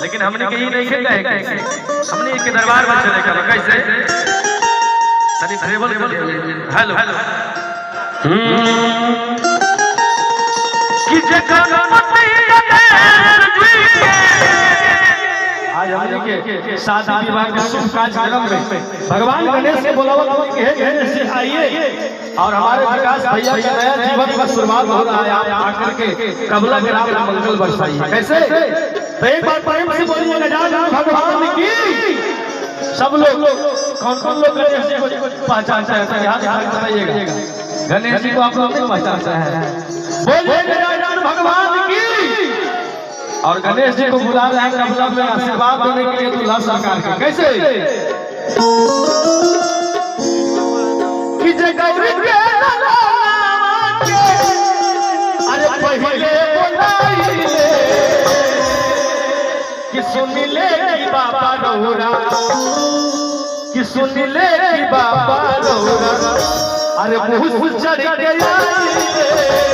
लेकिन हमने कहीं नहीं कहे, हमने इसके दरबार में चले गए कैसे हेलो आज हमने के शादी विवाह के शुभ कार्यक्रम में भगवान गणेश से बोलावा गणेश जी आइए और हमारे विकास भैया का नया जीवन का शुरुआत हो रहा है। आप आकर के कबला के नाम का मंगल बरसाइए। कैसे तो एक बार प्रेम से बोलिए गजानन भगवान की। सब लोग कौन लोग गणेश जी को पहचानते हैं यहाँ बताइएगा। गणेश जी को आप लोग नहीं पहचानते हैं, बोलिए गजानन भगवान की। और गणेश जी को बुला रहे हैं कबला में आशीर्वाद देने के लिए दूल्हा सरकार का। कैसे कि जय गौरी के अरे पहले बोलाइले कि सुन ले कि बाबा रौरा, कि सुन ले कि बाबा रौरा अरे बहुत चढ़ के आइले।